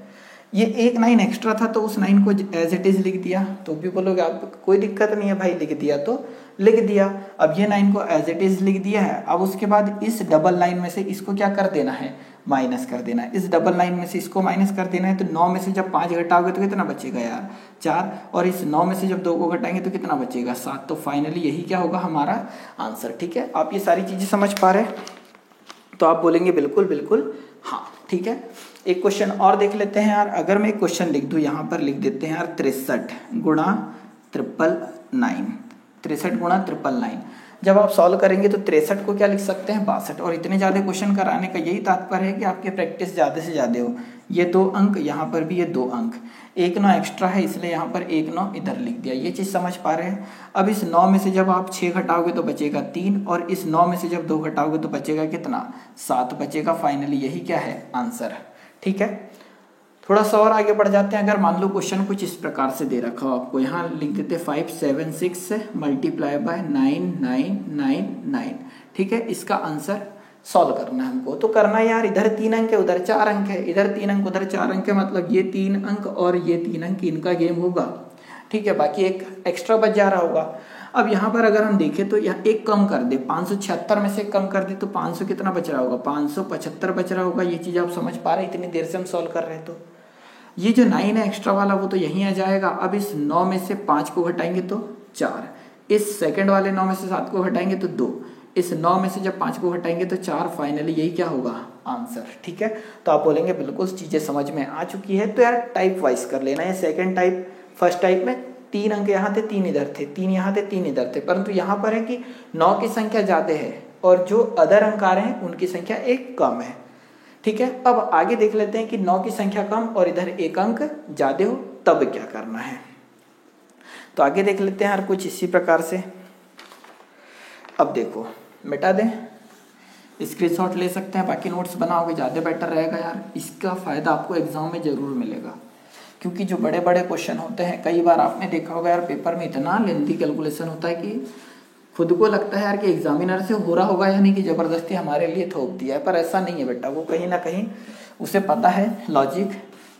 S1: ये एक 9 एक्स्ट्रा था तो उस 9 को एज इट इज लिख दिया, तो भी बोलोगे आप कोई दिक्कत नहीं है भाई, लिख दिया तो लिख दिया। अब ये 9 को एज इट इज लिख दिया है। अब उसके बाद इस डबल लाइन में से इसको क्या कर देना है, माइनस कर देना है। इस डबल लाइन में से इसको माइनस कर देना है। तो 9 में से जब 5 घटाओगे तो कितना बचेगा यार 4, और इस 9 में से जब 2 को घटाएंगे तो कितना बचेगा 7। तो फाइनली यही क्या होगा हमारा आंसर। ठीक है, आप ये सारी चीजें समझ पा रहे हैं तो आप बोलेंगे बिल्कुल बिल्कुल हाँ। ठीक है, एक क्वेश्चन और देख लेते हैं यार। अगर मैं एक क्वेश्चन लिख दूं, यहाँ पर लिख देते हैं यार 63 गुणा 999, 63 गुणा 999। जब आप सॉल्व करेंगे तो 63 को क्या लिख सकते हैं 62। और इतने ज़्यादा क्वेश्चन कराने का यही तात्पर्य है कि आपकी प्रैक्टिस ज़्यादा से ज़्यादा हो। ये 2 अंक, यहाँ पर भी ये 2 अंक, 1 9 एक्स्ट्रा है इसलिए यहाँ पर 1 9 इधर लिख दिया। ये चीज़ समझ पा रहे हैं। अब इस 9 में से जब आप 6 घटाओगे तो बचेगा 3, और इस 9 में से जब 2 घटाओगे तो बचेगा कितना 7 बचेगा। फाइनली यही क्या है आंसर। ठीक है, थोड़ा सा और आगे बढ़ जाते हैं। अगर मान लो क्वेश्चन कुछ इस प्रकार से दे रखा हो आपको, यहाँ लिख देते 576 मल्टीप्लाई बाय 9999। ठीक है, इसका आंसर सॉल्व करना है हमको। तो करना यार, इधर 3 अंक है उधर 4 अंक है, इधर 3 अंक उधर 4 अंक है, मतलब ये 3 अंक और ये 3 अंक इनका गेम होगा। ठीक है, बाकी एक एक्स्ट्रा बच जा रहा होगा। अब यहाँ पर अगर हम देखें तो यहाँ एक कम कर दे, 576 में से कम कर दे तो 500 कितना बच रहा होगा 575 बच रहा होगा। ये चीज़ आप समझ पा रहे हैं इतनी देर से हम सॉल्व कर रहे हैं। तो ये जो 9 है एक्स्ट्रा वाला वो तो यहीं आ जाएगा। अब इस 9 में से 5 को घटाएंगे तो 4, इस सेकंड वाले 9 में से 7 को घटाएंगे तो 2, इस 9 में से जब 5 को घटाएंगे तो 4। फाइनली यही क्या होगा आंसर। ठीक है, तो आप बोलेंगे बिल्कुल चीज़ें समझ में आ चुकी है। तो यार टाइप वाइज कर लेना है। सेकेंड टाइप, फर्स्ट टाइप में 3 अंक यहाँ थे 3 इधर थे, 3 यहाँ थे 3 इधर थे, परंतु यहाँ पर है कि 9 की संख्या ज़्यादा है और जो अदर अंक आ रहे हैं उनकी संख्या एक कम है। ठीक है, अब आगे देख लेते हैं कि 9 की संख्या कम और इधर एक अंक ज़्यादा हो तब क्या करना है। तो आगे देख लेते हैं यार कुछ इसी प्रकार से। अब देखो मिटा दें, स्क्रीनशॉट ले सकते हैं, बाकी नोट्स बनाओगे ज़्यादा बेटर रहेगा यार। इसका फ़ायदा आपको एग्जाम में ज़रूर मिलेगा, क्योंकि जो बड़े बड़े क्वेश्चन होते हैं कई बार आपने देखा होगा यार पेपर में इतना लेंथी कैलकुलेशन होता है कि खुद को लगता है यार कि एग्जामिनर से हो रहा होगा या नहीं, कि ज़बरदस्ती हमारे लिए थोप दिया है। पर ऐसा नहीं है बेटा, वो कहीं ना कहीं उसे पता है लॉजिक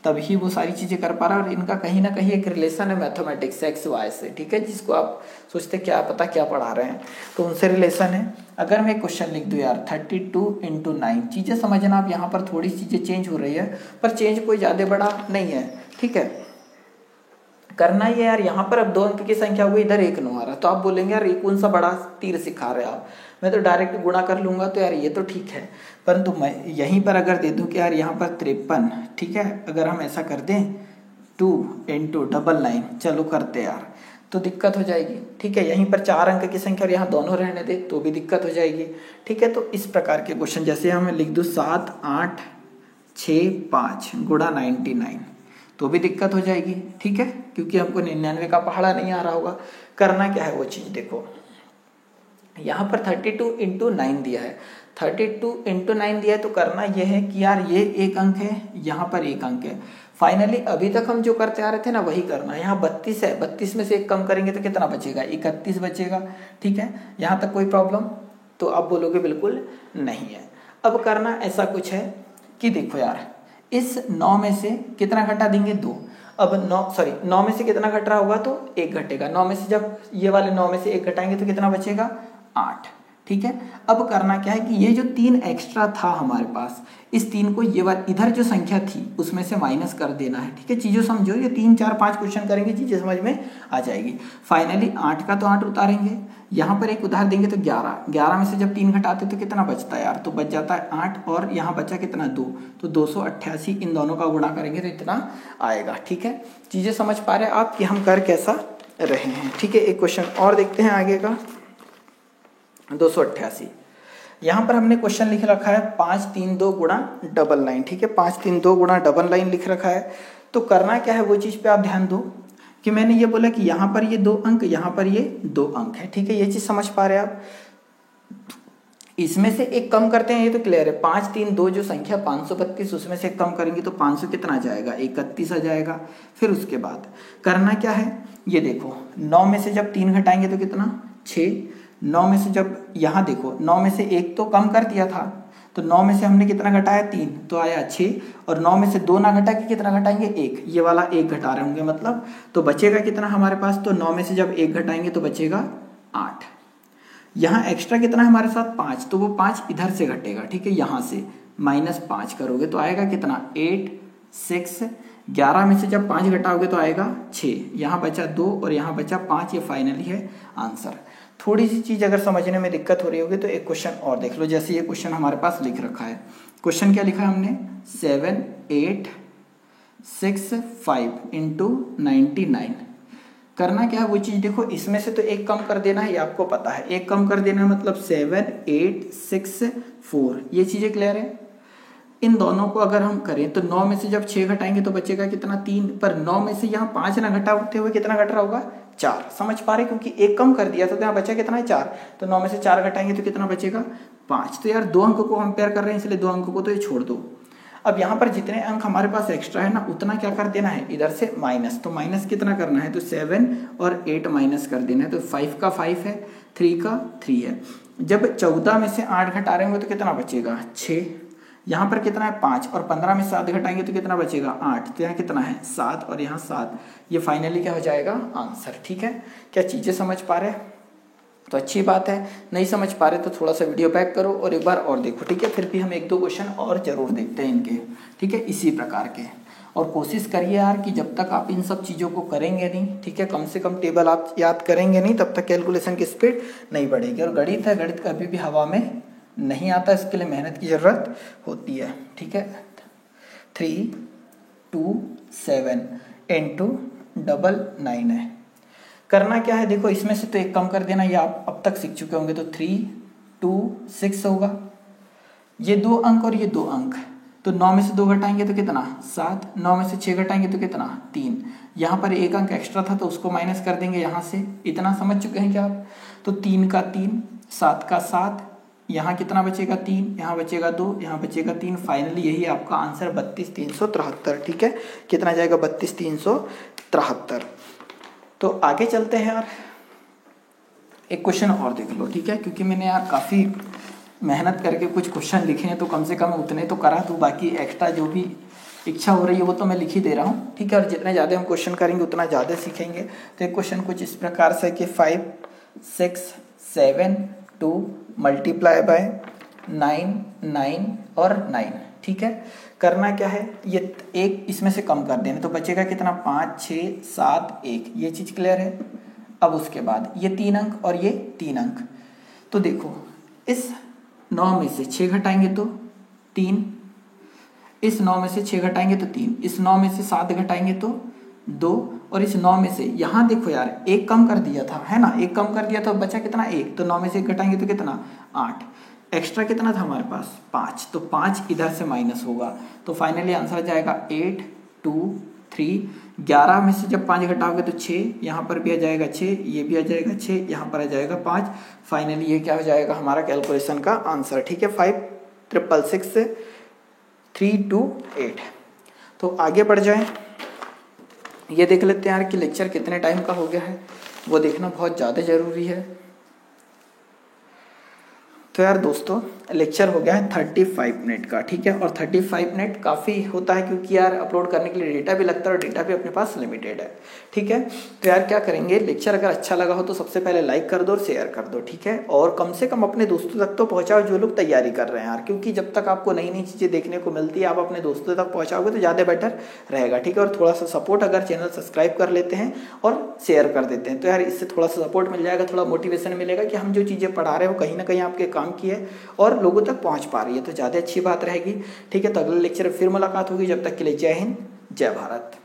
S1: तभी वो सारी चीज़ें कर पा रहा है। और इनका कहीं ना कहीं एक रिलेशन है मैथमेटिक्स एक्स वाई से, ठीक है, जिसको आप सोचते क्या पता क्या पढ़ा रहे हैं, तो उनसे रिलेशन है। अगर मैं क्वेश्चन लिख दूँ यार 32 × 9, चीज़ें समझना, आप यहाँ पर थोड़ी चीज़ें चेंज हो रही है, पर चेंज कोई ज़्यादा बड़ा नहीं है, ठीक है। करना ही है यार, यहाँ पर अब 2 अंक की संख्या हुई, इधर 1 9 आ रहा, तो आप बोलेंगे यार ये कौन सा बड़ा तीर सिखा रहे हो आप, मैं तो डायरेक्ट गुणा कर लूंगा, तो यार ये तो ठीक है। परंतु मैं यहीं पर अगर दे दूं कि यार यहाँ पर 53, ठीक है, अगर हम ऐसा कर दें 2 × 99, चलो करते यार, तो दिक्कत हो जाएगी, ठीक है। यहीं पर 4 अंक की संख्या और यहाँ दोनों रहने दे तो भी दिक्कत हो जाएगी, ठीक है। तो इस प्रकार के क्वेश्चन, जैसे हम लिख दूँ 7 8 6 5 × 99, तो भी दिक्कत हो जाएगी, ठीक है, क्योंकि हमको 99 का पहाड़ा नहीं आ रहा होगा। करना क्या है वो चीज़ देखो, यहाँ पर 32 × 9 दिया है, 32 × 9 दिया है, तो करना यह है कि यार ये 1 अंक है, यहाँ पर 1 अंक है। फाइनली अभी तक हम जो करते आ रहे थे ना वही करना है। यहाँ 32 है, 32 में से 1 कम करेंगे तो कितना बचेगा, 31 बचेगा, ठीक है। यहाँ तक कोई प्रॉब्लम, तो आप बोलोगे बिल्कुल नहीं है। अब करना ऐसा कुछ है कि देखो यार, इस 9 में से कितना घटा देंगे, 2। अब 9 में से कितना घट रहा होगा, तो 1 घटेगा। 9 में से जब ये वाले 9 में से 1 घटाएंगे तो कितना बचेगा, 8, ठीक है। अब करना क्या है कि ये जो 3 एक्स्ट्रा था हमारे पास, इस 3 को ये वाली इधर जो संख्या थी उसमें से माइनस कर देना है, ठीक है। चीज़ों समझो, ये 3 4 5 क्वेश्चन करेंगे, चीज़ें समझ में आ जाएगी। फाइनली 8 का तो 8 उतारेंगे, यहाँ पर एक उधार देंगे तो 11 में से जब 3 घटाते तो कितना बचता है यार, तो बच जाता है 8, और यहाँ बचा कितना 2, तो 288, इन दोनों का गुणा करेंगे तो इतना आएगा, ठीक है। चीज़ें समझ पा रहे हैं आप कि हम कर कैसा रहे हैं, ठीक है। एक क्वेश्चन और देखते हैं आगे का, 288। यहाँ पर हमने क्वेश्चन लिख रखा है 5 3 2 × 99, ठीक है, 5 3 2 × 99 लिख रखा है। तो करना क्या है वो चीज़ पे आप ध्यान दो कि मैंने ये बोला कि यहाँ पर ये 2 अंक, यहाँ पर ये 2 अंक है, ठीक है। ये चीज़ समझ पा रहे हैं आप। इसमें से 1 कम करते हैं, ये तो क्लियर है। 5 3 2 जो संख्या 532, उसमें से 1 कम करेंगे तो 500 कितना आ जाएगा, 31 आ जाएगा। फिर उसके बाद करना क्या है, ये देखो 9 में से जब 3 घटाएंगे तो कितना, 6। 9 में से जब यहाँ देखो 9 में से 1 तो कम कर दिया था, तो 9 में से हमने कितना घटाया, 3, तो आया 6। और 9 में से 2 ना घटा के कितना घटाएंगे, 1, ये वाला 1 घटा रहे होंगे मतलब, तो बचेगा कितना हमारे पास, तो 9 में से जब 1 घटाएंगे तो बचेगा 8। यहाँ एक्स्ट्रा कितना है हमारे साथ, 5, तो वो 5 इधर से घटेगा, ठीक है। यहाँ से -5 करोगे तो आएगा कितना, 8 6। 11 में से जब 5 घटाओगे तो आएगा 6, यहाँ बचा 2 और यहाँ बचा 5, ये फाइनली है आंसर। थोड़ी सी चीज़ अगर समझने में दिक्कत हो रही होगी तो एक क्वेश्चन और देख लो। जैसे ये क्वेश्चन हमारे पास लिख रखा है, क्वेश्चन क्या लिखा है हमने, 7 8 6 5 × 99। करना क्या है वो चीज़ देखो, इसमें से तो 1 कम कर देना है, ये आपको पता है। 1 कम कर देना है मतलब 7 8 6 4, ये चीज़ें क्लियर है। इन दोनों को अगर हम करें तो 9 में से जब 6 घटाएंगे तो बचेगा कितना, 3। पर 9 में से यहाँ 5 ना घटाते हुए कितना घट रहा होगा, 4। समझ पा रहे, क्योंकि 1 कम कर दिया तो यहाँ बचा कितना है, 4। तो 9 में से 4 घटाएंगे तो कितना बचेगा, 5। तो यार 2 अंक को कंपेयर कर रहे हैं, इसलिए 2 अंक को तो ये छोड़ दो। अब यहाँ पर जितने अंक हमारे पास एक्स्ट्रा है ना, उतना क्या कर देना है, इधर से माइनस। तो माइनस कितना करना है, तो 7 और 8 माइनस कर देना है। तो 5 का 5 है, 3 का 3 है। जब 14 में से 8 घटा रहे होंगे तो कितना बचेगा, 6। यहाँ पर कितना है, 5, और 15 में 7 घटाएंगे तो कितना बचेगा, 8। तो यहाँ कितना है, 7, और यहाँ 7। ये फाइनली क्या हो जाएगा, आंसर, ठीक है। क्या चीज़ें समझ पा रहे हैं, तो अच्छी बात है। नहीं समझ पा रहे तो थोड़ा सा वीडियो बैक करो और एक बार और देखो, ठीक है। फिर भी हम 1 2 क्वेश्चन और जरूर देखते हैं इनके, ठीक है, इसी प्रकार के। और कोशिश करिए यार कि जब तक आप इन सब चीज़ों को करेंगे नहीं, ठीक है, कम से कम टेबल आप याद करेंगे नहीं, तब तक कैलकुलेशन की स्पीड नहीं बढ़ेगी। और गणित है, गणित कभी भी हवा में नहीं आता, इसके लिए मेहनत की ज़रूरत होती है, ठीक है। 3 2 7 × 99 है। करना क्या है देखो, इसमें से तो 1 कम कर देना, ये आप अब तक सीख चुके होंगे। तो 3 2 6 होगा, ये 2 अंक और ये 2 अंक। तो 9 में से 2 घटाएंगे तो कितना, 7। 9 में से 6 घटाएंगे तो कितना, 3। यहाँ पर 1 अंक एक्स्ट्रा था तो उसको माइनस कर देंगे यहाँ से। इतना समझ चुके हैं क्या आप। तो 3 का 3, 7 का 7, यहाँ कितना बचेगा, 3, यहाँ बचेगा 2, यहाँ बचेगा 3। फाइनली यही आपका आंसर 32 373, ठीक है। कितना जाएगा, 32 373। तो आगे चलते हैं यार, एक क्वेश्चन और देख लो, ठीक है, क्योंकि मैंने यार काफ़ी मेहनत करके कुछ क्वेश्चन लिखे हैं, तो कम से कम उतने तो करा दूँ, बाकी एक्स्ट्रा जो भी इच्छा हो रही है वो तो मैं लिख ही दे रहा हूँ, ठीक है। और जितने ज़्यादा हम क्वेश्चन करेंगे उतना ज़्यादा सीखेंगे। तो एक क्वेश्चन कुछ इस प्रकार से कि 5 6 7 2 मल्टीप्लाई बाय 9 9 और 9, ठीक है। करना क्या है, ये एक इसमें से कम कर देना, तो बचेगा कितना 5 6 7 1, ये चीज़ क्लियर है। अब उसके बाद ये 3 अंक और ये 3 अंक, तो देखो इस 9 में से 6 घटाएंगे तो 3, इस 9 में से 6 घटाएंगे तो 3, इस 9 में से 7 घटाएंगे तो 2, और इस 9 में से यहाँ देखो यार एक कम कर दिया था, है ना, एक कम कर दिया था, बचा कितना 1, तो 9 में से 1 घटाएंगे तो कितना 8, एक्स्ट्रा कितना था हमारे पास 5, तो 5 इधर से माइनस होगा, तो फाइनली आंसर आ जाएगा 8 2 3। 11 में से जब 5 घटाओगे तो 6, यहाँ पर भी आ जाएगा 6, ये भी आ जाएगा 6, यहाँ पर आ जाएगा 5। फाइनली ये क्या हो जाएगा हमारा कैलकुलेशन का आंसर, ठीक है। 5 666 से 328। तो आगे बढ़ जाएं, ये देख लेते हैं यार कि लेक्चर कितने टाइम का हो गया है, वो देखना बहुत ज़्यादा ज़रूरी है। तो यार दोस्तों लेक्चर हो गया है 35 मिनट का, ठीक है। और 35 मिनट काफ़ी होता है क्योंकि यार अपलोड करने के लिए डेटा भी लगता है और डेटा भी अपने पास लिमिटेड है, ठीक है। तो यार क्या करेंगे, लेक्चर अगर अच्छा लगा हो तो सबसे पहले लाइक कर दो और शेयर कर दो, ठीक है। और कम से कम अपने दोस्तों तक तो पहुँचाओ जो लोग तैयारी कर रहे हैं यार, क्योंकि जब तक आपको नई नई चीज़ें देखने को मिलती है आप अपने दोस्तों तक पहुँचाओगे तो ज़्यादा बेटर रहेगा, ठीक है। और थोड़ा सा सपोर्ट, अगर चैनल सब्सक्राइब कर लेते हैं और शेयर कर देते हैं तो यार इससे थोड़ा सा सपोर्ट मिल जाएगा, थोड़ा मोटिवेशन मिलेगा कि हम जो चीज़ें पढ़ा रहे हैं वो कहीं ना कहीं आपके काम की है और लोगों तक पहुंच पा रही है, तो ज़्यादा अच्छी बात रहेगी, ठीक है। तो अगले लेक्चर में फिर मुलाकात होगी, जब तक के लिए जय हिंद जय भारत।